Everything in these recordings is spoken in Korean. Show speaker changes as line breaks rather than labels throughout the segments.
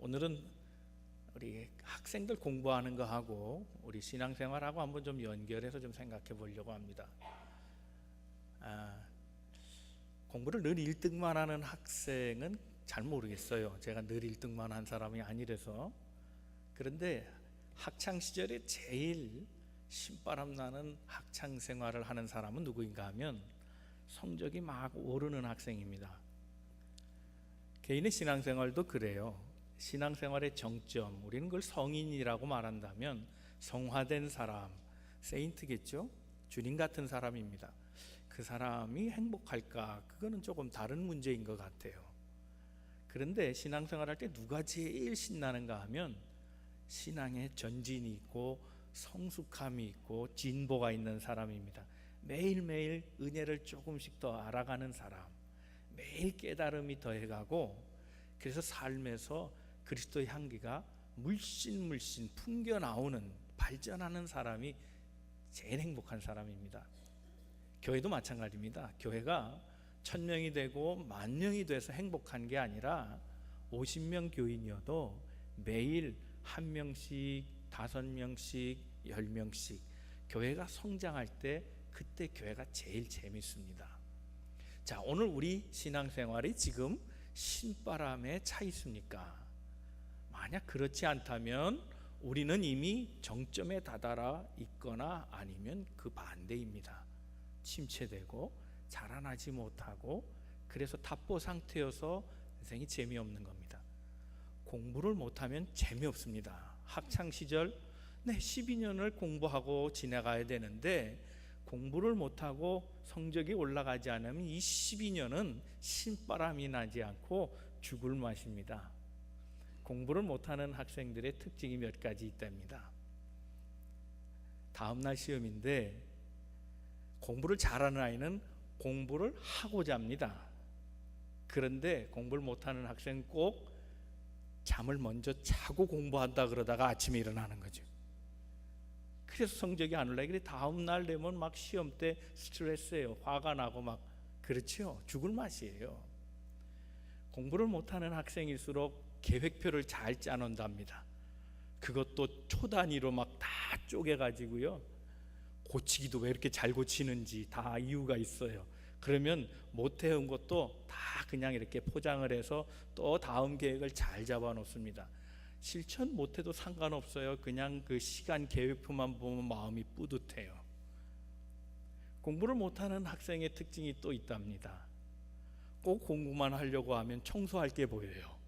오늘은 우리 학생들 공부하는 거 하고 우리 신앙생활하고 한번 좀 연결해서 좀 생각해 보려고 합니다. 공부를 늘 1등만 하는 학생은 잘 모르겠어요. 제가 늘 1등만 한 사람이 아니라서. 그런데 학창 시절에 제일 신바람 나는 학창 생활을 하는 사람은 누구인가 하면 성적이 막 오르는 학생입니다. 개인의 신앙생활도 그래요. 신앙생활의 정점, 우리는 그걸 성인이라고 말한다면 성화된 사람, 세인트겠죠? 주님 같은 사람입니다. 그 사람이 행복할까? 그거는 조금 다른 문제인 것 같아요. 그런데 신앙생활 할 때 누가 제일 신나는가 하면 신앙에 전진이 있고 성숙함이 있고 진보가 있는 사람입니다. 매일매일 은혜를 조금씩 더 알아가는 사람, 매일 깨달음이 더해가고, 그래서 삶에서 그리스도의 향기가 물씬 풍겨나오는, 발전하는 사람이 제일 행복한 사람입니다. 교회도 마찬가지입니다. 교회가 1000명이 되고 10,000명이 돼서 행복한 게 아니라 50명 교인이어도 매일 1명씩, 5명씩, 10명씩 교회가 성장할 때 그때 교회가 제일 재밌습니다. 자, 오늘 우리 신앙생활이 지금 신바람에 차 있습니까? 만약 그렇지 않다면 우리는 이미 정점에 다다라 있거나 아니면 그 반대입니다. 침체되고 자라나지 못하고, 그래서 답보 상태여서 인생이 재미없는 겁니다. 공부를 못하면 재미없습니다. 학창시절 12년을 공부하고 지나가야 되는데 공부를 못하고 성적이 올라가지 않으면 이 12년은 신바람이 나지 않고 죽을 맛입니다. 공부를 못하는 학생들의 특징이 몇 가지 있답니다. 다음날 시험인데 공부를 잘하는 아이는 공부를 하고자 합니다. 그런데 공부를 못하는 학생은 꼭 잠을 먼저 자고 공부한다 그러다가 아침에 일어나는 거죠. 그래서 성적이 안 올라가게, 다음날 되면 막 시험 때 스트레스예요. 화가 나고 막 그렇죠. 죽을 맛이에요. 공부를 못하는 학생일수록 계획표를 잘 짜놓는답니다. 그것도 초 단위로 막 다 쪼개가지고요, 고치기도 왜 이렇게 잘 고치는지 다 이유가 있어요. 그러면 못 해온 것도 다 그냥 이렇게 포장을 해서 또 다음 계획을 잘 잡아 놓습니다. 실천 못해도 상관없어요. 그냥 그 시간 계획표만 보면 마음이 뿌듯해요. 공부를 못하는 학생의 특징이 또 있답니다. 꼭 공부만 하려고 하면 청소할 게 보여요.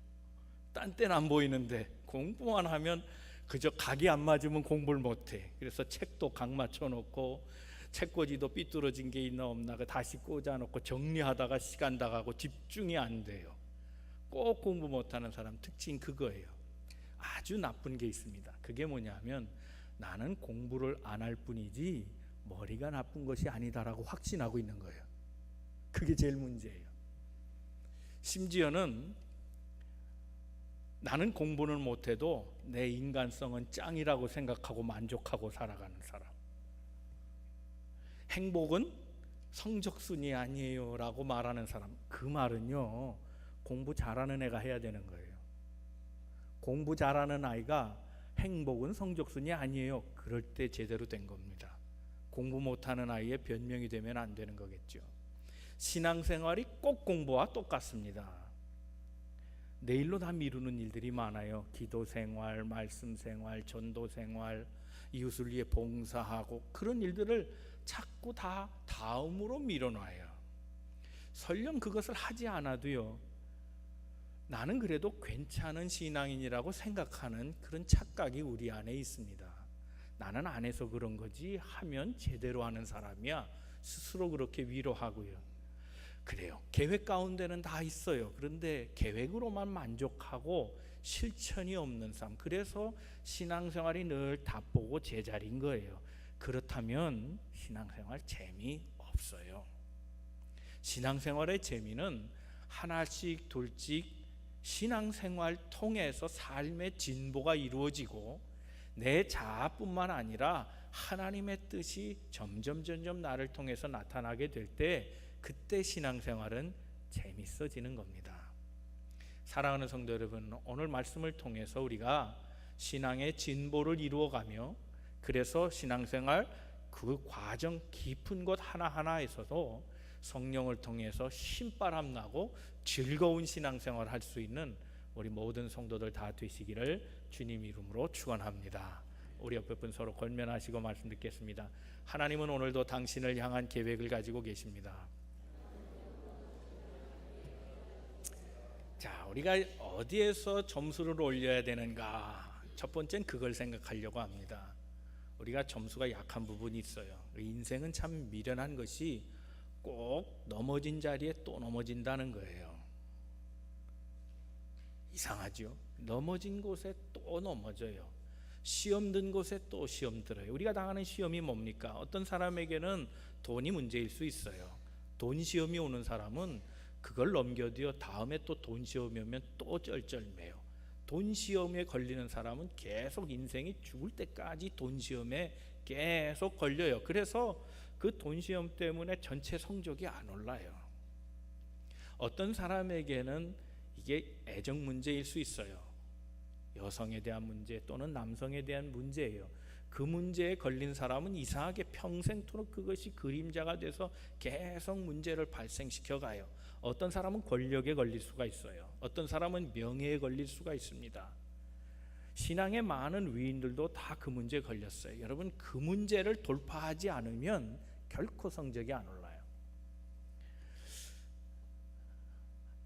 딴 때는 안 보이는데 공부만 하면 그저 각이 안 맞으면 공부를 못해. 그래서 책도 각 맞춰 놓고 책꽂이도 삐뚤어진 게 있나 없나 다시 꽂아 놓고 정리하다가 시간 다 가고 집중이 안 돼요. 꼭 공부 못하는 사람 특징 그거예요. 아주 나쁜 게 있습니다. 그게 뭐냐면 나는 공부를 안 할 뿐이지 머리가 나쁜 것이 아니다라고 확신하고 있는 거예요. 그게 제일 문제예요. 심지어는 나는 공부는 못해도 내 인간성은 짱이라고 생각하고 만족하고 살아가는 사람. 행복은 성적순이 아니에요 라고 말하는 사람. 그 말은요, 공부 잘하는 애가 해야 되는 거예요. 공부 잘하는 아이가 행복은 성적순이 아니에요, 그럴 때 제대로 된 겁니다. 공부 못하는 아이의 변명이 되면 안 되는 거겠죠. 신앙생활이 꼭 공부와 똑같습니다. 내일로 다 미루는 일들이 많아요. 기도생활, 말씀생활, 전도생활, 이웃을 위해 봉사하고, 그런 일들을 자꾸 다 다음으로 밀어놔요. 설령 그것을 하지 않아도요, 나는 그래도 괜찮은 신앙인이라고 생각하는 그런 착각이 우리 안에 있습니다. 나는 안 해서 그런 거지, 하면 제대로 하는 사람이야, 스스로 그렇게 위로하고요. 그래요. 계획 가운데는 다 있어요. 그런데 계획으로만 만족하고 실천이 없는 삶. 그래서 신앙생활이 늘 답보고 제자리인 거예요. 그렇다면 신앙생활 재미없어요. 신앙생활의 재미는 하나씩 둘씩 신앙생활 통해서 삶의 진보가 이루어지고 내 자아뿐만 아니라 하나님의 뜻이 점점 나를 통해서 나타나게 될 때, 그때 신앙생활은 재밌어지는 겁니다. 사랑하는 성도 여러분, 오늘 말씀을 통해서 우리가 신앙의 진보를 이루어가며, 그래서 신앙생활 그 과정 깊은 곳 하나하나에서도 성령을 통해서 신바람 나고 즐거운 신앙생활 할 수 있는 우리 모든 성도들 다 되시기를 주님 이름으로 축원합니다. 우리 옆에 분 서로 권면하시고 말씀 듣겠습니다. 하나님은 오늘도 당신을 향한 계획을 가지고 계십니다. 자, 우리가 어디에서 점수를 올려야 되는가? 첫 번째는 그걸 생각하려고 합니다. 우리가 점수가 약한 부분이 있어요. 인생은 참 미련한 것이 꼭 넘어진 자리에 또 넘어진다는 거예요. 이상하죠? 넘어진 곳에 또 넘어져요. 시험 든 곳에 또 시험 들어요. 우리가 당하는 시험이 뭡니까? 어떤 사람에게는 돈이 문제일 수 있어요. 돈 시험이 오는 사람은 그걸 넘겨도요, 다음에 또 돈 시험이 오면 또 쩔쩔매요. 돈 시험에 걸리는 사람은 계속 인생이 죽을 때까지 돈 시험에 계속 걸려요. 그래서 그 돈 시험 때문에 전체 성적이 안 올라요. 어떤 사람에게는 이게 애정 문제일 수 있어요. 여성에 대한 문제 또는 남성에 대한 문제예요. 그 문제에 걸린 사람은 이상하게 평생토록 그것이 그림자가 돼서 계속 문제를 발생시켜 가요. 어떤 사람은 권력에 걸릴 수가 있어요. 어떤 사람은 명예에 걸릴 수가 있습니다. 신앙의 많은 위인들도 다 그 문제에 걸렸어요. 여러분, 그 문제를 돌파하지 않으면 결코 성적이 안 올라요.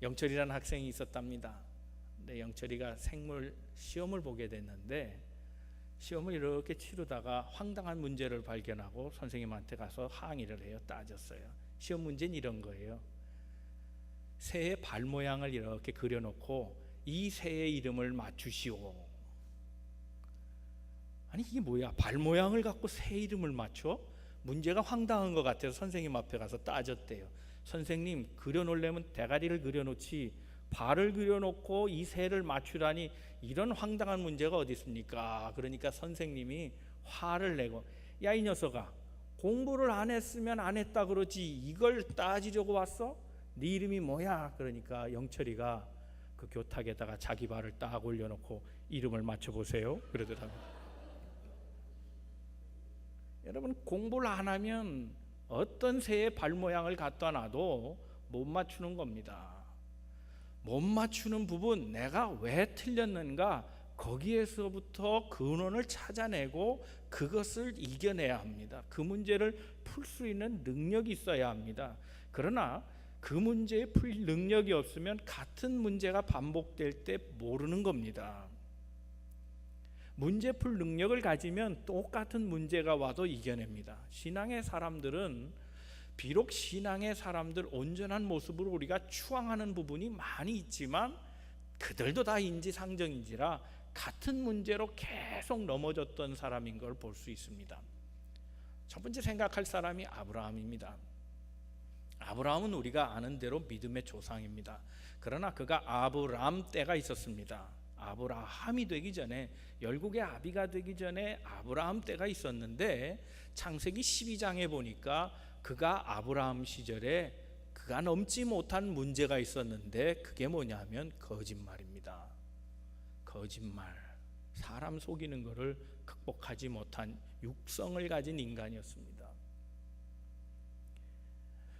영철이라는 학생이 있었답니다. 근데 영철이가 생물 시험을 보게 됐는데, 시험을 이렇게 치르다가 황당한 문제를 발견하고 선생님한테 가서 항의를 해요. 따졌어요. 시험 문제는 이런 거예요. 새의 발 모양을 이렇게 그려놓고 이 새의 이름을 맞추시오. 아니, 이게 뭐야? 발 모양을 갖고 새 이름을 맞춰? 문제가 황당한 것 같아서 선생님 앞에 가서 따졌대요. 선생님, 그려놓으려면 대가리를 그려놓지 발을 그려놓고 이 새를 맞추라니, 이런 황당한 문제가 어디 있습니까? 그러니까 선생님이 화를 내고, 야, 이 녀석아, 공부를 안 했으면 안 했다 그러지 이걸 따지려고 왔어? 네 이름이 뭐야? 그러니까 영철이가 그 교탁에다가 자기 발을 딱 올려놓고 이름을 맞춰보세요 그러더라고요. 여러분, 공부를 안 하면 어떤 새의 발 모양을 갖다 놔도 못 맞추는 겁니다. 못 맞추는 부분, 내가 왜 틀렸는가, 거기에서부터 근원을 찾아내고 그것을 이겨내야 합니다. 그 문제를 풀 수 있는 능력이 있어야 합니다. 그러나 그 문제에 풀 능력이 없으면 같은 문제가 반복될 때 모르는 겁니다. 문제 풀 능력을 가지면 똑같은 문제가 와도 이겨냅니다. 신앙의 사람들은, 비록 신앙의 사람들 온전한 모습으로 우리가 추앙하는 부분이 많이 있지만 그들도 다 인지상정인지라 같은 문제로 계속 넘어졌던 사람인 걸 볼 수 있습니다. 첫 번째 생각할 사람이 아브라함입니다. 아브라함은 우리가 아는 대로 믿음의 조상입니다. 그러나 그가 아브람 때가 있었습니다. 아브라함이 되기 전에, 열국의 아비가 되기 전에 아브라함 때가 있었는데, 창세기 12장에 보니까 그가 아브라함 시절에 그가 넘지 못한 문제가 있었는데, 그게 뭐냐면 거짓말입니다. 거짓말, 사람 속이는 것을 극복하지 못한 육성을 가진 인간이었습니다.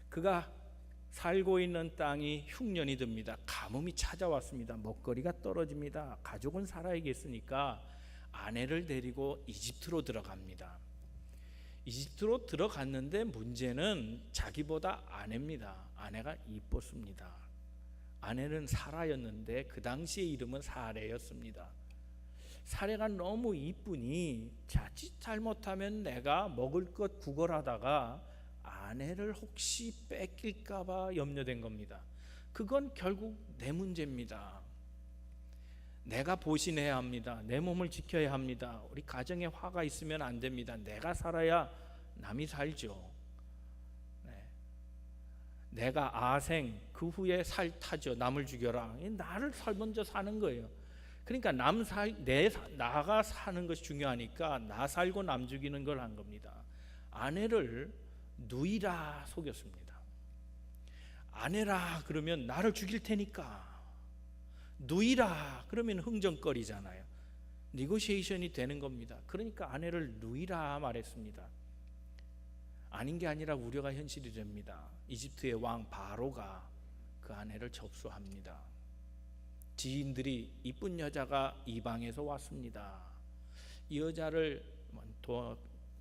그가 살고 있는 땅이 흉년이 듭니다. 가뭄이 찾아왔습니다. 먹거리가 떨어집니다. 가족은 살아야겠으니까 아내를 데리고 이집트로 들어갑니다. 이집트로 들어갔는데 문제는 자기보다 아내입니다. 아내가 이뻤습니다. 아내는 사라였는데 그 당시의 이름은 사레였습니다. 사레가 너무 이쁘니 자칫 잘못하면 내가 먹을 것 구걸하다가 아내를 혹시 뺏길까봐 염려된 겁니다. 그건 결국 내 문제입니다. 내가 보신해야 합니다. 내 몸을 지켜야 합니다. 우리 가정에 화가 있으면 안 됩니다. 내가 살아야 남이 살죠. 네. 내가 아생, 그 후에 살 타죠. 남을 죽여라. 나를 먼저 사는 거예요. 그러니까 나가 사는 것이 중요하니까 나 살고 남 죽이는 걸 한 겁니다. 아내를 누이라 속였습니다. 아내라 그러면 나를 죽일 테니까, 누이라 그러면 흥정거리잖아요. 니고시에이션이 되는 겁니다. 그러니까 아내를 누이라 말했습니다. 아닌 게 아니라 우려가 현실이 됩니다. 이집트의 왕 바로가 그 아내를 접수합니다. 지인들이 이쁜 여자가 이방에서 왔습니다. 이 여자를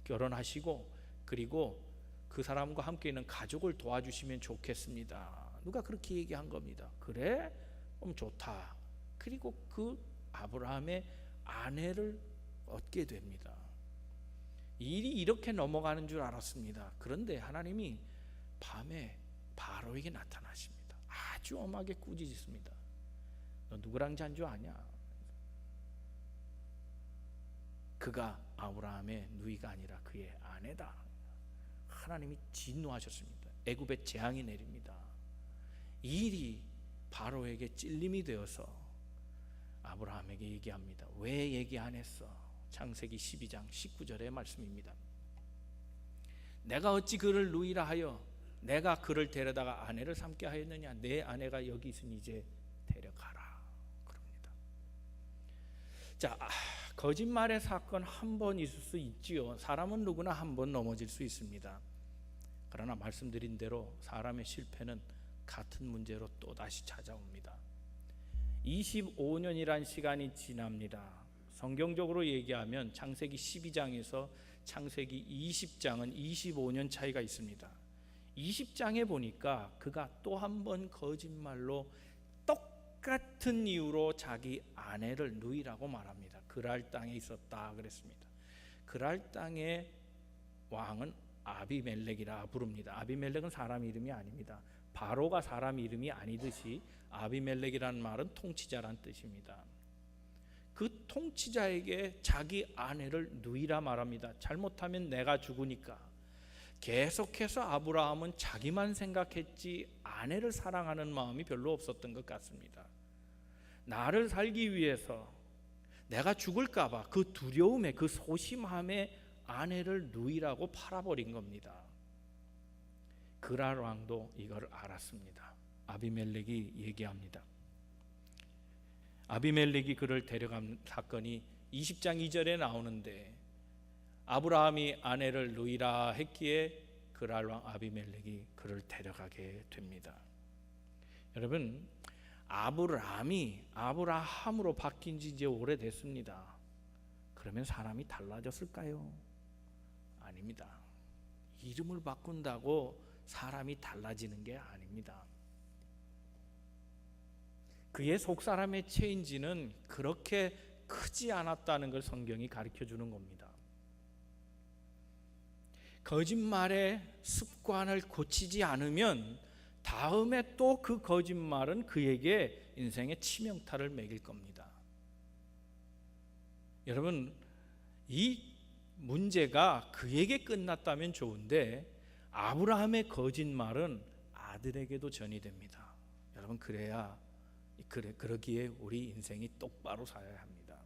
결혼하시고 그리고 그 사람과 함께 있는 가족을 도와주시면 좋겠습니다. 누가 그렇게 얘기한 겁니다. 그래? 그럼 좋다. 그리고 그 아브라함의 아내를 얻게 됩니다. 일이 이렇게 넘어가는 줄 알았습니다. 그런데 하나님이 밤에 바로에게 나타나십니다. 아주 엄하게 꾸짖습니다. 너 누구랑 잔 줄 아냐? 그가 아브라함의 누이가 아니라 그의 아내다. 하나님이 진노하셨습니다. 애굽에 재앙이 내립니다. 이 일이 바로에게 찔림이 되어서 아브라함에게 얘기합니다. 왜 얘기 안 했어? 창세기 12장 19절의 말씀입니다. 내가 어찌 그를 누이라 하여 내가 그를 데려다가 아내를 삼게 하였느냐? 내 아내가 여기 있으니 이제 데려가라. 그럽니다. 자, 거짓말의 사건 한 번 있을 수 있지요. 사람은 누구나 한 번 넘어질 수 있습니다. 그러나 말씀드린 대로 사람의 실패는 같은 문제로 또다시 찾아옵니다. 25년이란 시간이 지납니다. 성경적으로 얘기하면 창세기 12장에서 창세기 20장은 25년 차이가 있습니다. 20장에 보니까 그가 또 한 번 거짓말로 똑같은 이유로 자기 아내를 누이라고 말합니다. 그랄 땅에 있었다 그랬습니다. 그랄 땅의 왕은 아비멜렉이라 부릅니다. 아비멜렉은 사람 이름이 아닙니다. 바로가 사람 이름이 아니듯이 아비멜렉이라는 말은 통치자란 뜻입니다. 그 통치자에게 자기 아내를 누이라 말합니다. 잘못하면 내가 죽으니까. 계속해서 아브라함은 자기만 생각했지 아내를 사랑하는 마음이 별로 없었던 것 같습니다. 나를 살기 위해서 내가 죽을까 봐 그 두려움에 그 소심함에 아내를 누이라고 팔아버린 겁니다. 그랄 왕도 이걸 알았습니다. 아비멜렉이 얘기합니다. 아비멜렉이 그를 데려간 사건이 20장 2절에 나오는데 아브라함이 아내를 누이라 했기에 그랄 왕 아비멜렉이 그를 데려가게 됩니다. 여러분, 아브라함이 아브라함으로 바뀐 지 이제 오래됐습니다. 그러면 사람이 달라졌을까요? 아닙니다. 이름을 바꾼다고 사람이 달라지는 게 아닙니다. 그의 속사람의 체인지는 그렇게 크지 않았다는 걸 성경이 가르쳐 주는 겁니다. 거짓말의 습관을 고치지 않으면 다음에 또 그 거짓말은 그에게 인생의 치명타를 매길 겁니다. 여러분, 이 문제가 그에게 끝났다면 좋은데 아브라함의 거짓말은 아들에게도 전이 됩니다. 여러분, 그러기에 우리 인생이 똑바로 살아야 합니다.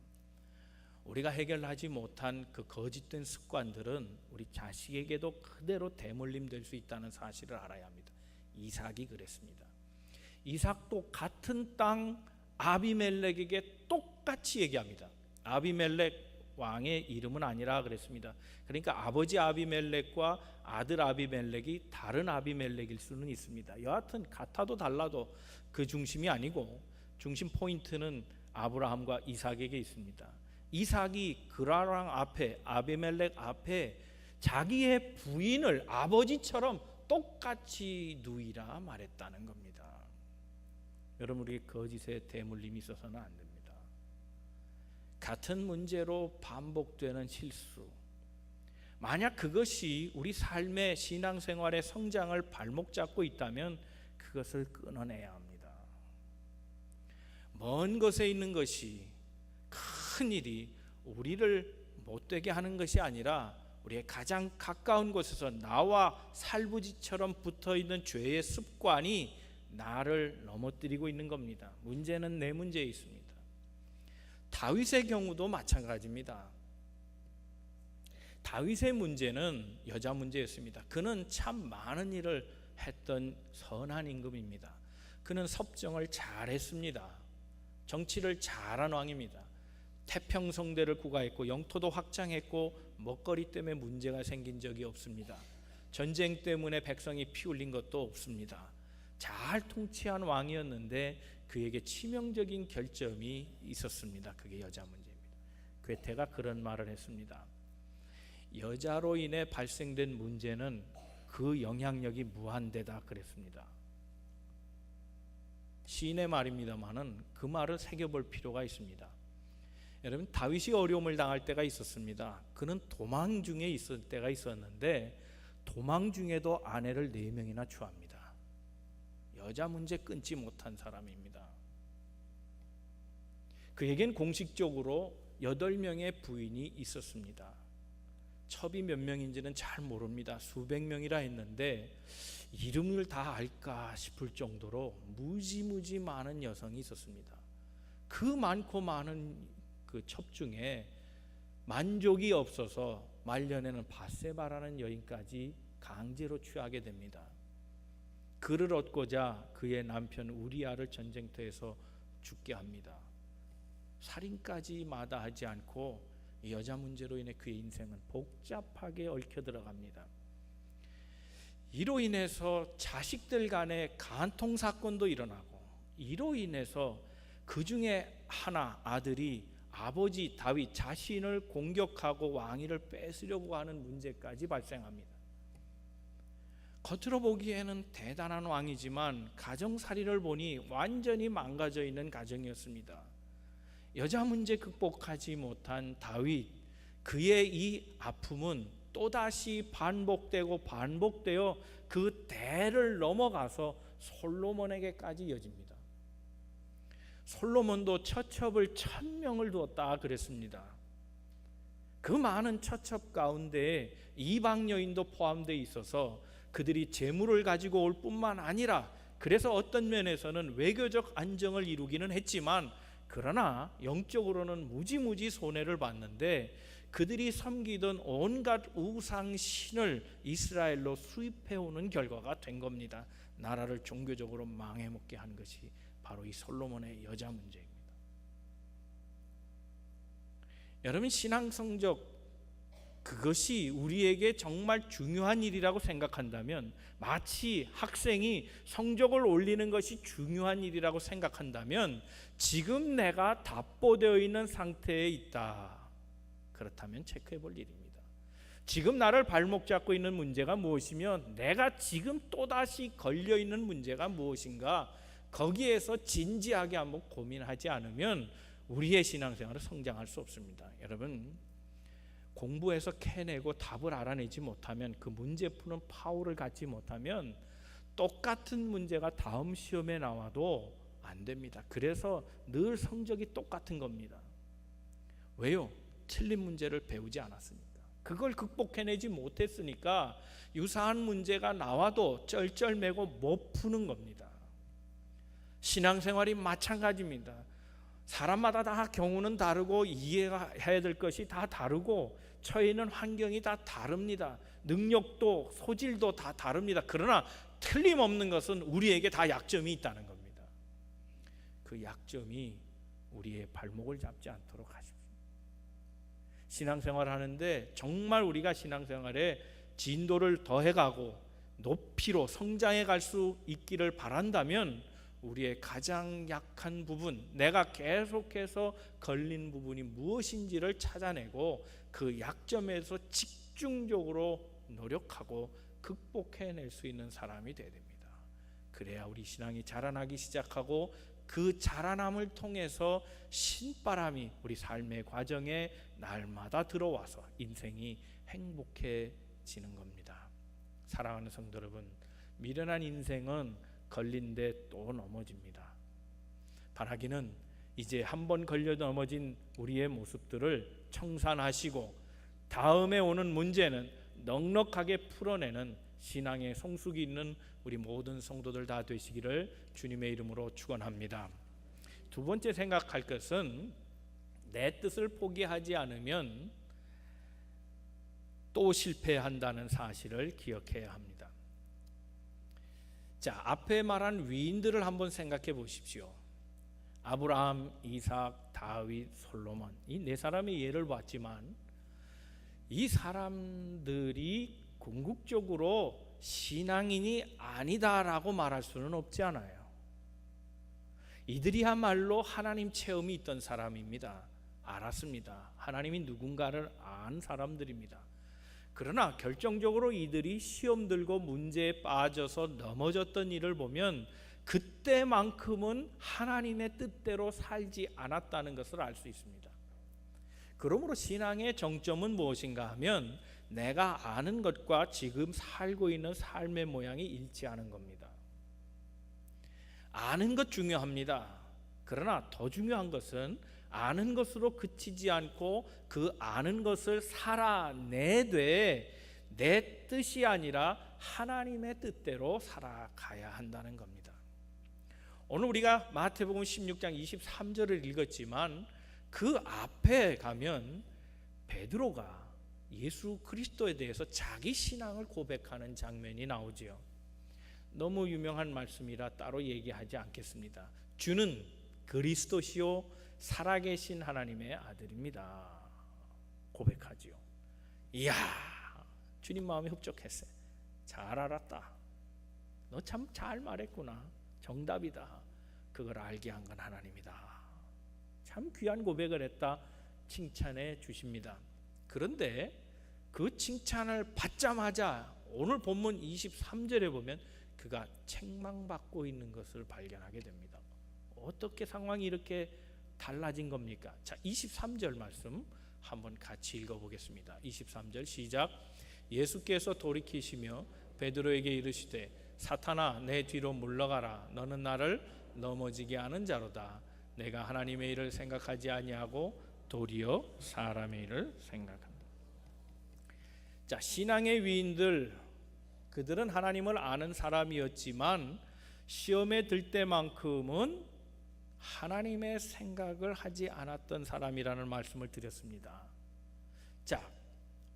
우리가 해결하지 못한 그 거짓된 습관들은 우리 자식에게도 그대로 대물림 될 수 있다는 사실을 알아야 합니다. 이삭이 그랬습니다. 이삭도 같은 땅 아비멜렉에게 똑같이 얘기합니다. 아비멜렉 왕의 이름은 아니라 그랬습니다. 그러니까 아버지 아비멜렉과 아들 아비멜렉이 다른 아비멜렉일 수는 있습니다. 여하튼 같아도 달라도 그 중심이 아니고 중심 포인트는 아브라함과 이삭에게 있습니다. 이삭이 그랄 왕 앞에 아비멜렉 앞에 자기의 부인을 아버지처럼 똑같이 누이라 말했다는 겁니다. 여러분, 우리 거짓에 대물림이 있어서는 안 됩니다. 같은 문제로 반복되는 실수, 만약 그것이 우리 삶의 신앙생활의 성장을 발목 잡고 있다면 그것을 끊어내야 합니다. 먼 곳에 있는 것이 큰 일이 우리를 못되게 하는 것이 아니라 우리의 가장 가까운 곳에서 나와 살부지처럼 붙어있는 죄의 습관이 나를 넘어뜨리고 있는 겁니다. 문제는 내 문제에 있습니다. 다윗의 경우도 마찬가지입니다. 다윗의 문제는 여자 문제였습니다. 그는 참 많은 일을 했던 선한 임금입니다. 그는 섭정을 잘했습니다. 정치를 잘한 왕입니다. 태평성대를 구가했고 영토도 확장했고 먹거리 때문에 문제가 생긴 적이 없습니다. 전쟁 때문에 백성이 피 흘린 것도 없습니다. 잘 통치한 왕이었는데 그에게 치명적인 결점이 있었습니다. 그게 여자 문제입니다. 괴테가 그런 말을 했습니다. 여자로 인해 발생된 문제는 그 영향력이 무한대다 그랬습니다. 시인의 말입니다만은 그 말을 새겨볼 필요가 있습니다. 여러분, 다윗이 어려움을 당할 때가 있었습니다. 그는 도망 중에 있을 때가 있었는데 도망 중에도 아내를 4명이나 취합니다. 여자 문제 끊지 못한 사람입니다. 그에겐 공식적으로 8명의 부인이 있었습니다. 첩이 몇 명인지는 잘 모릅니다. 수백 명이라 했는데 이름을 다 알까 싶을 정도로 무지무지 많은 여성이 있었습니다. 그 많고 많은 그 첩 중에 만족이 없어서 말년에는 바세바라는 여인까지 강제로 취하게 됩니다. 그를 얻고자 그의 남편 우리아를 전쟁터에서 죽게 합니다. 살인까지 마다하지 않고 여자 문제로 인해 그의 인생은 복잡하게 얽혀 들어갑니다. 이로 인해서 자식들 간의 간통 사건도 일어나고, 이로 인해서 그 중에 하나 아들이 아버지 다윗 자신을 공격하고 왕위를 뺏으려고 하는 문제까지 발생합니다. 겉으로 보기에는 대단한 왕이지만 가정살이를 보니 완전히 망가져 있는 가정이었습니다. 여자 문제 극복하지 못한 다윗, 그의 이 아픔은 또다시 반복되어 그 대를 넘어가서 솔로몬에게까지 이어집니다. 솔로몬도 처첩을 1000명을 두었다 그랬습니다. 그 많은 처첩 가운데 이방 여인도 포함되어 있어서 그들이 재물을 가지고 올 뿐만 아니라, 그래서 어떤 면에서는 외교적 안정을 이루기는 했지만 그러나 영적으로는 무지무지 손해를 봤는데, 그들이 섬기던 온갖 우상신을 이스라엘로 수입해오는 결과가 된 겁니다. 나라를 종교적으로 망해먹게 한 것이 바로 이 솔로몬의 여자 문제입니다. 여러분, 신앙 성적, 그것이 우리에게 정말 중요한 일이라고 생각한다면, 마치 학생이 성적을 올리는 것이 중요한 일이라고 생각한다면, 지금 내가 답보되어 있는 상태에 있다, 그렇다면 체크해 볼 일입니다. 지금 나를 발목 잡고 있는 문제가 무엇이며 내가 지금 또다시 걸려 있는 문제가 무엇인가, 거기에서 진지하게 한번 고민하지 않으면 우리의 신앙생활은 성장할 수 없습니다. 여러분, 공부해서 캐내고 답을 알아내지 못하면, 그 문제 푸는 파워를 갖지 못하면 똑같은 문제가 다음 시험에 나와도 안 됩니다. 그래서 늘 성적이 똑같은 겁니다. 왜요? 틀린 문제를 배우지 않았으니까. 그걸 극복해내지 못했으니까 유사한 문제가 나와도 쩔쩔매고 못 푸는 겁니다. 신앙생활이 마찬가지입니다. 사람마다 다 경우는 다르고 이해해야 될 것이 다 다르고 처해 있는 환경이 다 다릅니다. 능력도 소질도 다 다릅니다. 그러나 틀림없는 것은 우리에게 다 약점이 있다는 겁니다. 그 약점이 우리의 발목을 잡지 않도록 하십시오. 신앙생활 하는데 정말 우리가 신앙생활에 진도를 더해가고 높이로 성장해 갈 수 있기를 바란다면, 우리의 가장 약한 부분, 내가 계속해서 걸린 부분이 무엇인지를 찾아내고 그 약점에서 집중적으로 노력하고 극복해낼 수 있는 사람이 되어야 됩니다. 그래야 우리 신앙이 자라나기 시작하고, 그 자라남을 통해서 신바람이 우리 삶의 과정에 날마다 들어와서 인생이 행복해지는 겁니다. 사랑하는 성도 여러분, 미련한 인생은 걸린데 또 넘어집니다. 바라기는 이제 한번 걸려 넘어진 우리의 모습들을 청산하시고 다음에 오는 문제는 넉넉하게 풀어내는 신앙의 성숙이 있는 우리 모든 성도들 다 되시기를 주님의 이름으로 축원합니다. 두 번째 생각할 것은, 내 뜻을 포기하지 않으면 또 실패한다는 사실을 기억해야 합니다. 자, 앞에 말한 위인들을 한번 생각해 보십시오. 아브라함, 이삭, 다윗, 솔로몬, 이 네 사람의 예를 봤지만 이 사람들이 궁극적으로 신앙인이 아니다라고 말할 수는 없지 않아요. 이들이야말로 하나님 체험이 있던 사람입니다. 알았습니다. 하나님이 누군가를 안 사람들입니다. 그러나 결정적으로 이들이 시험 들고 문제에 빠져서 넘어졌던 일을 보면 그때만큼은 하나님의 뜻대로 살지 않았다는 것을 알 수 있습니다. 그러므로 신앙의 정점은 무엇인가 하면 내가 아는 것과 지금 살고 있는 삶의 모양이 일치하는 겁니다. 아는 것 중요합니다. 그러나 더 중요한 것은 아는 것으로 그치지 않고 그 아는 것을 살아내되 내 뜻이 아니라 하나님의 뜻대로 살아가야 한다는 겁니다. 오늘 우리가 마태복음 16장 23절을 읽었지만 그 앞에 가면 베드로가 예수 그리스도에 대해서 자기 신앙을 고백하는 장면이 나오지요. 너무 유명한 말씀이라 따로 얘기하지 않겠습니다. 주는 그리스도시요 살아계신 하나님의 아들입니다. 고백하지요. 이야, 주님 마음이 흡족했어요. 잘 알았다. 너 참 잘 말했구나. 정답이다. 그걸 알게 한 건 하나님이다. 참 귀한 고백을 했다. 칭찬해 주십니다. 그런데 그 칭찬을 받자마자 오늘 본문 23절에 보면 그가 책망받고 있는 것을 발견하게 됩니다. 어떻게 상황이 이렇게 달라진 겁니까? 자, 23절 말씀 한번 같이 읽어보겠습니다. 23절 시작. 예수께서 돌이키시며 베드로에게 이르시되 사탄아 내 뒤로 물러가라. 너는 나를 넘어지게 하는 자로다. 내가 하나님의 일을 생각하지 아니하고 도리어 사람의 일을 생각한다. 자, 신앙의 위인들, 그들은 하나님을 아는 사람이었지만 시험에 들 때만큼은 하나님의 생각을 하지 않았던 사람이라는 말씀을 드렸습니다. 자,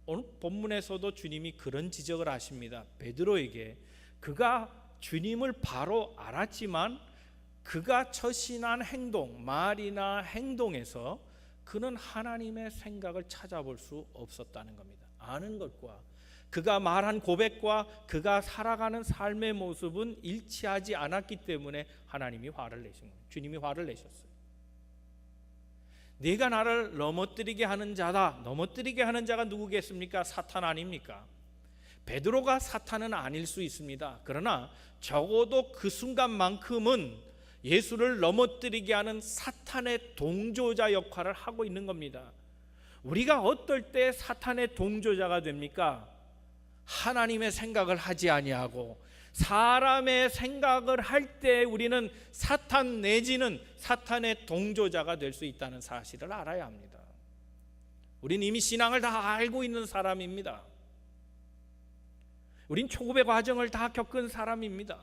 오늘 본문에서도 주님이 그런 지적을 하십니다. 베드로에게 그가 주님을 바로 알았지만 그가 처신한 행동, 말이나 행동에서 그는 하나님의 생각을 찾아볼 수 없었다는 겁니다. 아는 것과 그가 말한 고백과 그가 살아가는 삶의 모습은 일치하지 않았기 때문에 하나님이 화를 내신 거예요. 주님이 화를 내셨어요. 네가 나를 넘어뜨리게 하는 자다. 넘어뜨리게 하는 자가 누구겠습니까? 사탄 아닙니까? 베드로가 사탄은 아닐 수 있습니다. 그러나 적어도 그 순간만큼은 예수를 넘어뜨리게 하는 사탄의 동조자 역할을 하고 있는 겁니다. 우리가 어떨 때 사탄의 동조자가 됩니까? 하나님의 생각을 하지 아니하고 사람의 생각을 할 때 우리는 사탄 내지는 사탄의 동조자가 될 수 있다는 사실을 알아야 합니다. 우리는 이미 신앙을 다 알고 있는 사람입니다. 우린 초급의 과정을 다 겪은 사람입니다.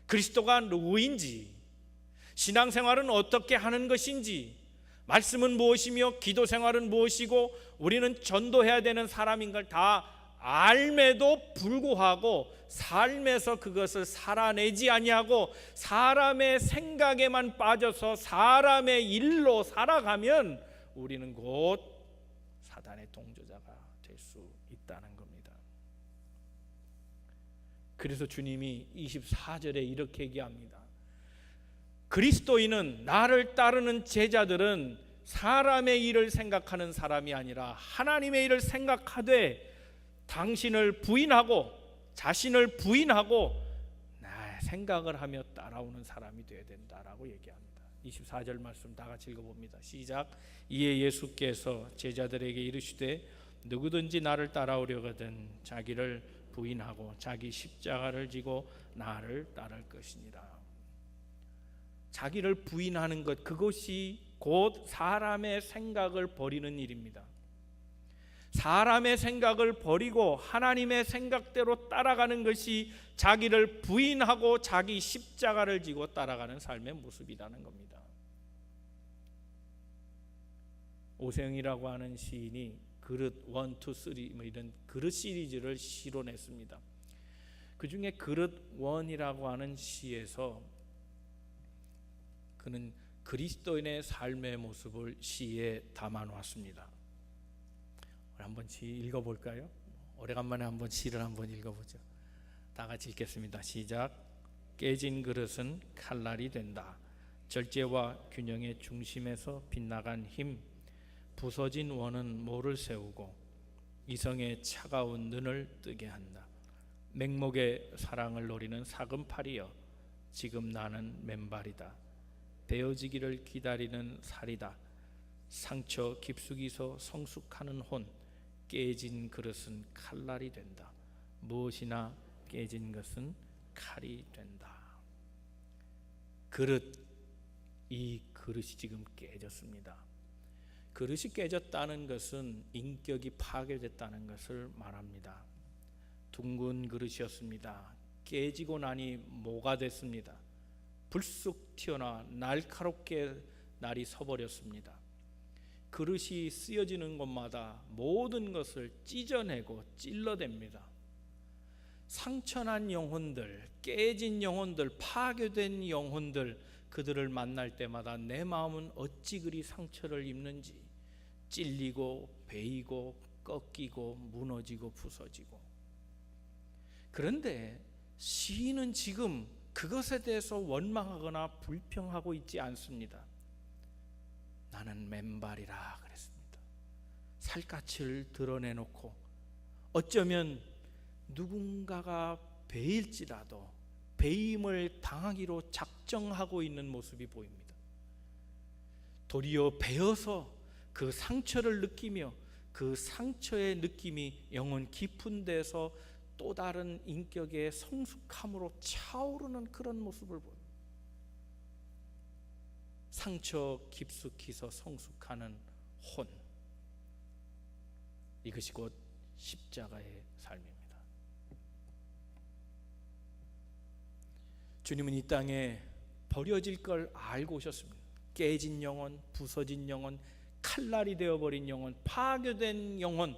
그리스도가 누구인지, 신앙생활은 어떻게 하는 것인지, 말씀은 무엇이며 기도 생활은 무엇이고 우리는 전도해야 되는 사람인 걸 다 알매도 불구하고 삶에서 그것을 살아내지 아니하고 사람의 생각에만 빠져서 사람의 일로 살아가면 우리는 곧 사단의 동조자가 될 수 있다는 겁니다. 그래서 주님이 24절에 이렇게 얘기합니다. 그리스도인은, 나를 따르는 제자들은 사람의 일을 생각하는 사람이 아니라 하나님의 일을 생각하되 당신을 부인하고 자신을 부인하고 나의 생각을 하며 따라오는 사람이 되어야 된다라고 얘기합니다. 24절 말씀 다 같이 읽어봅니다. 시작. 이에 예수께서 제자들에게 이르시되 누구든지 나를 따라오려거든 자기를 부인하고 자기 십자가를 지고 나를 따를 것이니라. 자기를 부인하는 것, 그것이 곧 사람의 생각을 버리는 일입니다. 사람의 생각을 버리고 하나님의 생각대로 따라가는 것이 자기를 부인하고 자기 십자가를 지고 따라가는 삶의 모습이라는 겁니다. 오세영이라고 하는 시인이 그릇 1, 2, 3 뭐 이런 그릇 시리즈를 시로 냈습니다. 그 중에 그릇 1이라고 하는 시에서 그는 그리스도인의 삶의 모습을 시에 담아 놓았습니다. 한번 시 읽어볼까요? 오래간만에 한번 시를 한번 읽어보죠. 다 같이 읽겠습니다. 시작. 깨진 그릇은 칼날이 된다. 절제와 균형의 중심에서 빗나간 힘. 부서진 원은 모를 세우고 이성의 차가운 눈을 뜨게 한다. 맹목의 사랑을 노리는 사금팔이여, 지금 나는 맨발이다. 베어지기를 기다리는 살이다. 상처 깊숙이서 성숙하는 혼. 깨진 그릇은 칼날이 된다. 무엇이나 깨진 것은 칼이 된다. 그릇, 이 그릇이 지금 깨졌습니다. 그릇이 깨졌다는 것은 인격이 파괴됐다는 것을 말합니다. 둥근 그릇이었습니다. 깨지고 나니 모가 됐습니다. 불쑥 튀어나와 날카롭게 날이 서버렸습니다. 그릇이 쓰여지는 곳마다 모든 것을 찢어내고 찔러댑니다. 상처난 영혼들, 깨진 영혼들, 파괴된 영혼들, 그들을 만날 때마다 내 마음은 어찌 그리 상처를 입는지, 찔리고 베이고 꺾이고 무너지고 부서지고. 그런데 시인은 지금 그것에 대해서 원망하거나 불평하고 있지 않습니다. 나는 맨발이라 그랬습니다. 살갗을 드러내놓고 어쩌면 누군가가 베일지라도 베임을 당하기로 작정하고 있는 모습이 보입니다. 도리어 베어서 그 상처를 느끼며 그 상처의 느낌이 영혼 깊은 데서 또 다른 인격의 성숙함으로 차오르는 그런 모습을 보입니다. 상처 깊숙이서 성숙하는 혼, 이것이 곧 십자가의 삶입니다. 주님은 이 땅에 버려질 걸 알고 오셨습니다. 깨진 영혼, 부서진 영혼, 칼날이 되어버린 영혼, 파괴된 영혼,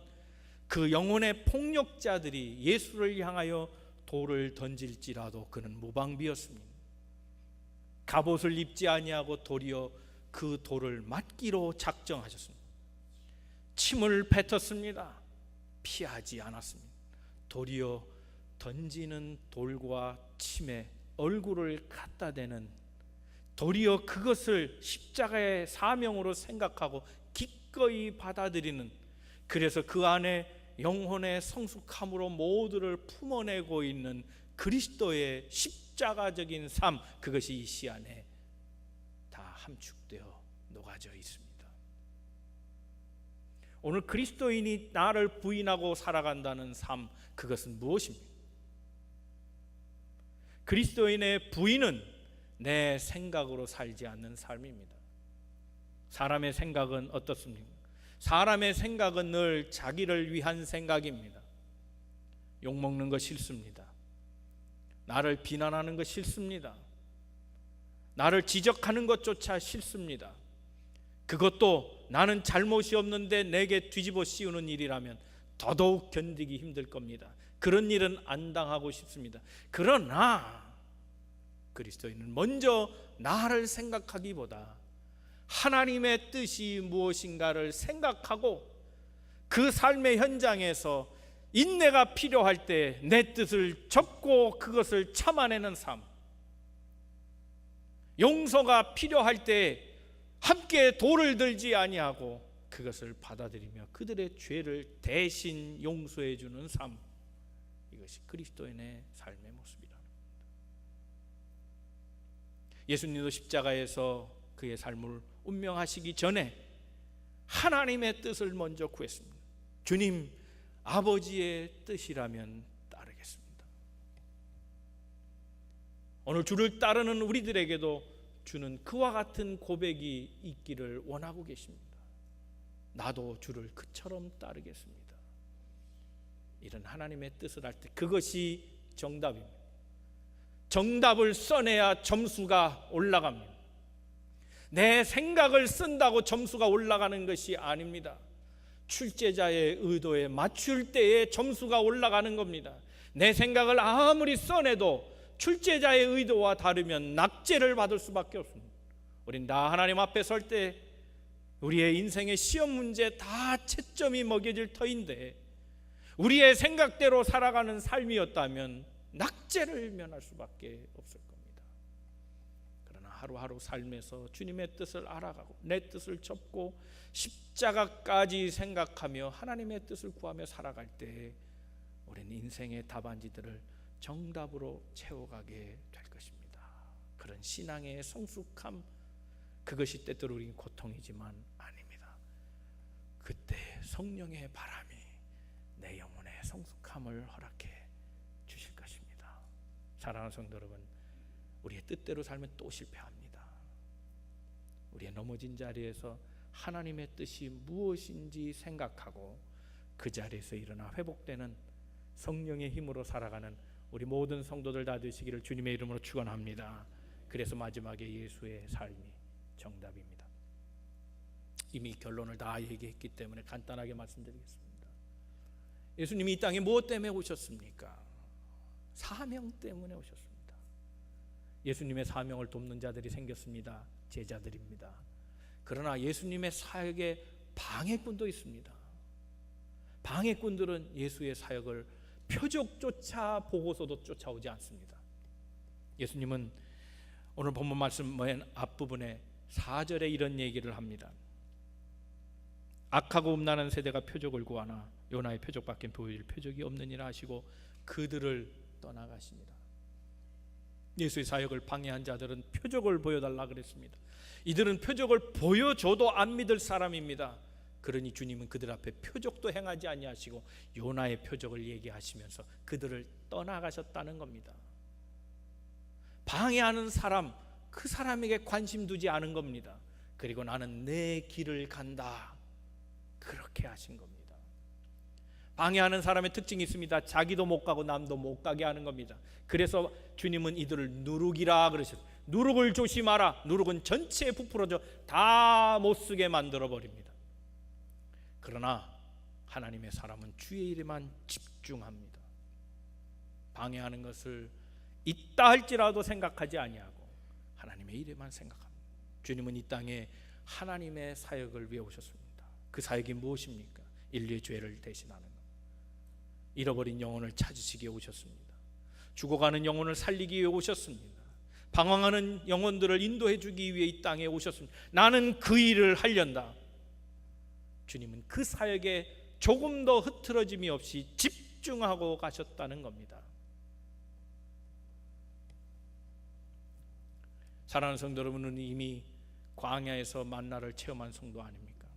그 영혼의 폭력자들이 예수를 향하여 돌을 던질지라도 그는 무방비였습니다. 갑옷을 입지 아니하고 도리어 그 돌을 맞기로 작정하셨습니다. 침을 뱉었습니다. 피하지 않았습니다. 도리어 던지는 돌과 침에 얼굴을 갖다 대는, 도리어 그것을 십자가의 사명으로 생각하고 기꺼이 받아들이는, 그래서 그 안에 영혼의 성숙함으로 모두를 품어내고 있는 그리스도의 십자가적인 삶, 그것이 이 시 안에 다 함축되어 녹아져 있습니다. 오늘 그리스도인이 나를 부인하고 살아간다는 삶, 그것은 무엇입니까? 그리스도인의 부인은 내 생각으로 살지 않는 삶입니다. 사람의 생각은 어떻습니까? 사람의 생각은 늘 자기를 위한 생각입니다. 욕먹는 거 싫습니다. 나를 비난하는 거 싫습니다. 나를 지적하는 것조차 싫습니다. 그것도 나는 잘못이 없는데 내게 뒤집어 씌우는 일이라면 더더욱 견디기 힘들 겁니다. 그런 일은 안 당하고 싶습니다. 그러나 그리스도인은 먼저 나를 생각하기보다 하나님의 뜻이 무엇인가를 생각하고 그 삶의 현장에서 인내가 필요할 때 내 뜻을 접고 그것을 참아내는 삶, 용서가 필요할 때 함께 돌을 들지 아니하고 그것을 받아들이며 그들의 죄를 대신 용서해 주는 삶, 이것이 그리스도인의 삶의 모습이라. 예수님도 십자가에서 그의 삶을 운명하시기 전에 하나님의 뜻을 먼저 구했습니다. 주님, 아버지의 뜻이라면 따르겠습니다. 오늘 주를 따르는 우리들에게도 주는 그와 같은 고백이 있기를 원하고 계십니다. 나도 주를 그처럼 따르겠습니다. 이런 하나님의 뜻을 할 때 그것이 정답입니다. 정답을 써내야 점수가 올라갑니다. 내 생각을 쓴다고 점수가 올라가는 것이 아닙니다. 출제자의 의도에 맞출 때에 점수가 올라가는 겁니다. 내 생각을 아무리 써내도 출제자의 의도와 다르면 낙제를 받을 수밖에 없습니다. 우린 다 하나님 앞에 설 때 우리의 인생의 시험 문제 다 채점이 먹여질 터인데 우리의 생각대로 살아가는 삶이었다면 낙제를 면할 수밖에 없을 겁니다. 그러나 하루하루 삶에서 주님의 뜻을 알아가고 내 뜻을 접고 십자가까지 생각하며 하나님의 뜻을 구하며 살아갈 때 우리는 인생의 답안지들을 정답으로 채워가게 될 것입니다. 그런 신앙의 성숙함, 그것이 때때로 우리는 고통이지만 아닙니다. 그때 성령의 바람이 내 영혼의 성숙함을 허락해 주실 것입니다. 사랑하는 성도 여러분, 우리의 뜻대로 살면 또 실패합니다. 우리의 넘어진 자리에서 하나님의 뜻이 무엇인지 생각하고 그 자리에서 일어나 회복되는 성령의 힘으로 살아가는 우리 모든 성도들 다 되시기를 주님의 이름으로 축원합니다. 그래서 마지막에 예수의 삶이 정답입니다. 이미 결론을 다 얘기했기 때문에 간단하게 말씀드리겠습니다. 예수님이 이 땅에 무엇 때문에 오셨습니까? 사명 때문에 오셨습니다. 예수님의 사명을 돕는 자들이 생겼습니다. 제자들입니다. 그러나 예수님의 사역에 방해꾼도 있습니다. 방해꾼들은 예수의 사역을 표적조차 보고서도 쫓아오지 않습니다. 예수님은 오늘 본문 말씀 맨 앞부분에 4절에 이런 얘기를 합니다. 악하고 음란한 세대가 표적을 구하나 요나의 표적밖에 보일 표적이 없느니라 하시고 그들을 떠나가십니다. 예수의 사역을 방해한 자들은 표적을 보여달라 그랬습니다. 이들은 표적을 보여줘도 안 믿을 사람입니다. 그러니 주님은 그들 앞에 표적도 행하지 아니하시고 요나의 표적을 얘기하시면서 그들을 떠나가셨다는 겁니다. 방해하는 사람, 그 사람에게 관심 두지 않은 겁니다. 그리고 나는 내 길을 간다, 그렇게 하신 겁니다. 방해하는 사람의 특징이 있습니다. 자기도 못 가고 남도 못 가게 하는 겁니다. 그래서 주님은 이들을 누룩이라 그러셨어요. 누룩을 조심하라. 누룩은 전체에 부풀어져 다 못쓰게 만들어 버립니다. 그러나 하나님의 사람은 주의 일에만 집중합니다. 방해하는 것을 있다 할지라도 생각하지 아니하고 하나님의 일에만 생각합니다. 주님은 이 땅에 하나님의 사역을 위해 오셨습니다. 그 사역이 무엇입니까? 인류의 죄를 대신하는 것. 잃어버린 영혼을 찾으시기에 오셨습니다. 죽어가는 영혼을 살리기 위해 오셨습니다. 방황하는 영혼들을 인도해 주기 위해 이 땅에 오셨습니다. 나는 그 일을 하련다. 주님은 그 사역에 조금 더 흐트러짐이 없이 집중하고 가셨다는 겁니다. 사랑하는 성도 여러분은 이미 광야에서 만나를 체험한 성도 아닙니까?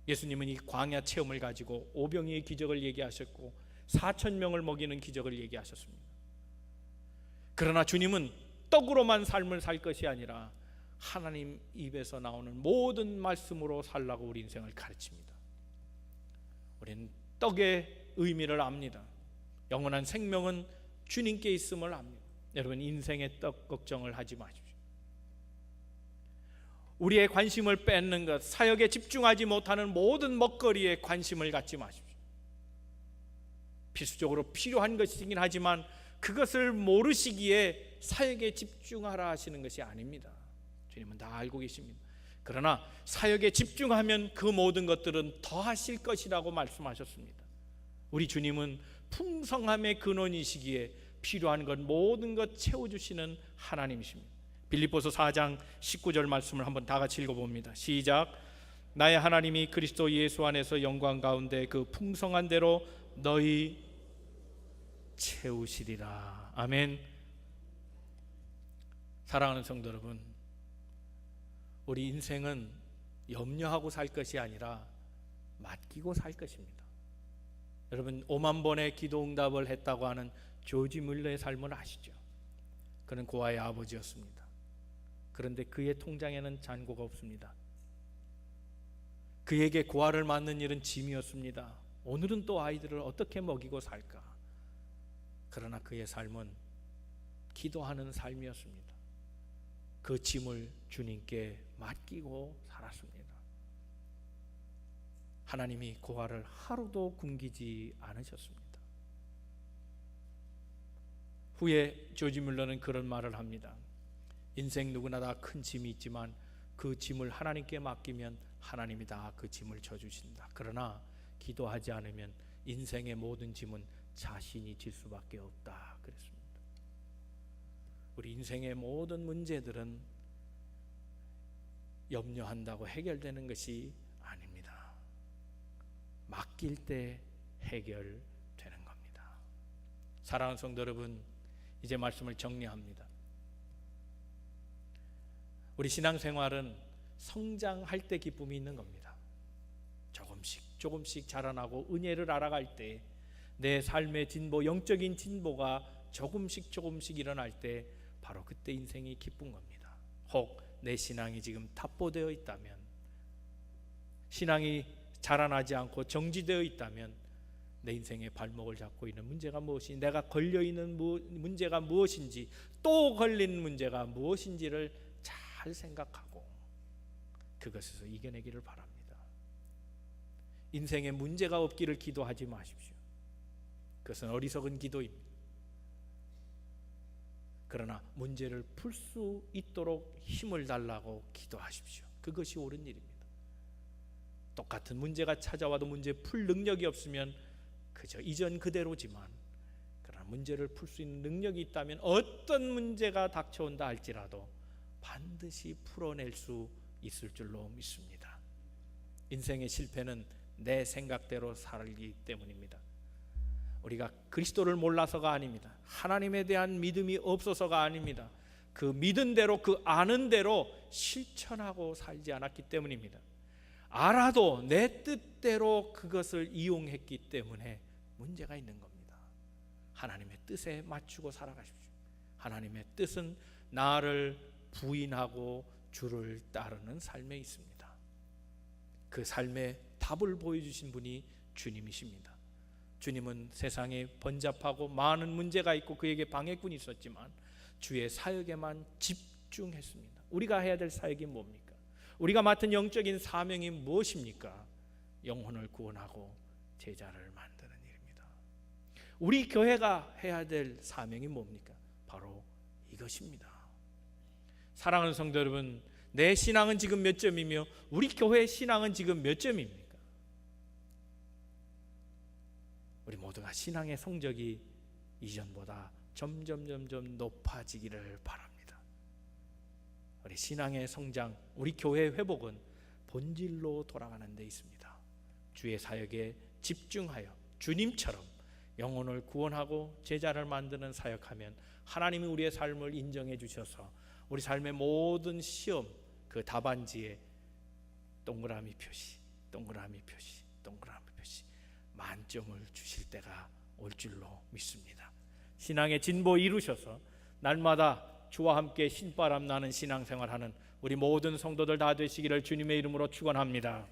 예수님은 이 광야 체험을 가지고 오병이의 기적을 얘기하셨고 4,000명을 먹이는 기적을 얘기하셨습니다. 그러나 주님은 떡으로만 삶을 살 것이 아니라 하나님 입에서 나오는 모든 말씀으로 살라고 우리 인생을 가르칩니다. 우리는 떡의 의미를 압니다. 영원한 생명은 주님께 있음을 압니다. 여러분, 인생의 떡 걱정을 하지 마십시오. 우리의 관심을 뺏는 것, 사역에 집중하지 못하는 모든 먹거리에 관심을 갖지 마십시오. 필수적으로 필요한 것이긴 하지만 그것을 모르시기에 사역에 집중하라 하시는 것이 아닙니다. 주님은 다 알고 계십니다. 그러나 사역에 집중하면 그 모든 것들은 더하실 것이라고 말씀하셨습니다. 우리 주님은 풍성함의 근원이시기에 필요한 것 모든 것 채워주시는 하나님이십니다. 빌립보서 4장 19절 말씀을 한번 다 같이 읽어봅니다. 시작. 나의 하나님이 그리스도 예수 안에서 영광 가운데 그 풍성한 대로 너희 채우시리라. 아멘. 사랑하는 성도 여러분, 우리 인생은 염려하고 살 것이 아니라 맡기고 살 것입니다. 여러분, 5만 번의 기도 응답을 했다고 하는 조지 뮬러의 삶을 아시죠? 그는 고아의 아버지였습니다. 그런데 그의 통장에는 잔고가 없습니다. 그에게 고아를 맡는 일은 짐이었습니다. 오늘은 또 아이들을 어떻게 먹이고 살까? 그러나 그의 삶은 기도하는 삶이었습니다. 그 짐을 주님께 맡기고 살았습니다. 하나님이 고아를 하루도 굶기지 않으셨습니다. 후에 조지 뮬러는 그런 말을 합니다. 인생 누구나 다 큰 짐이 있지만 그 짐을 하나님께 맡기면 하나님이 다 그 짐을 져주신다. 그러나 기도하지 않으면 인생의 모든 짐은 자신이 질 수밖에 없다 그랬습니다. 우리 인생의 모든 문제들은 염려한다고 해결되는 것이 아닙니다. 맡길 때 해결되는 겁니다. 사랑하는 성도 여러분, 이제 말씀을 정리합니다. 우리 신앙생활은 성장할 때 기쁨이 있는 겁니다. 조금씩 자라나고 은혜를 알아갈 때, 내 삶의 진보, 영적인 진보가 조금씩 일어날 때 바로 그때 인생이 기쁜 겁니다. 혹 내 신앙이 지금 답보되어 있다면, 신앙이 자라나지 않고 정지되어 있다면 내 인생의 발목을 잡고 있는 문제가 무엇인지, 내가 걸려있는 문제가 무엇인지, 또 걸린 문제가 무엇인지를 잘 생각하고 그것에서 이겨내기를 바랍니다. 인생에 문제가 없기를 기도하지 마십시오. 그것은 어리석은 기도입니다. 그러나 문제를 풀 수 있도록 힘을 달라고 기도하십시오. 그것이 옳은 일입니다. 똑같은 문제가 찾아와도 문제 풀 능력이 없으면 그저 이전 그대로지만, 그러나 문제를 풀 수 있는 능력이 있다면 어떤 문제가 닥쳐온다 할지라도 반드시 풀어낼 수 있을 줄로 믿습니다. 인생의 실패는 내 생각대로 살기 때문입니다. 우리가 그리스도를 몰라서가 아닙니다. 하나님에 대한 믿음이 없어서가 아닙니다. 그 믿은 대로, 그 아는 대로 실천하고 살지 않았기 때문입니다. 알아도 내 뜻대로 그것을 이용했기 때문에 문제가 있는 겁니다. 하나님의 뜻에 맞추고 살아가십시오. 하나님의 뜻은 나를 부인하고 주를 따르는 삶에 있습니다. 그 삶의 답을 보여주신 분이 주님이십니다. 주님은 세상에 번잡하고 많은 문제가 있고 그에게 방해꾼이 있었지만 주의 사역에만 집중했습니다. 우리가 해야 될 사역이 뭡니까? 우리가 맡은 영적인 사명이 무엇입니까? 영혼을 구원하고 제자를 만드는 일입니다. 우리 교회가 해야 될 사명이 뭡니까? 바로 이것입니다. 사랑하는 성도 여러분, 내 신앙은 지금 몇 점이며 우리 교회의 신앙은 지금 몇 점입니까? 우리 모두가 신앙의 성적이 이전보다 점점 높아지기를 바랍니다. 우리 신앙의 성장, 우리 교회의 회복은 본질로 돌아가는 데 있습니다. 주의 사역에 집중하여 주님처럼 영혼을 구원하고 제자를 만드는 사역하면 하나님이 우리의 삶을 인정해 주셔서 우리 삶의 모든 시험 그 답안지에 동그라미 표시 만점을 주실 때가 올 줄로 믿습니다. 신앙의 진보 이루셔서 날마다 주와 함께 신바람 나는 신앙생활하는 우리 모든 성도들 다 되시기를 주님의 이름으로 축원합니다.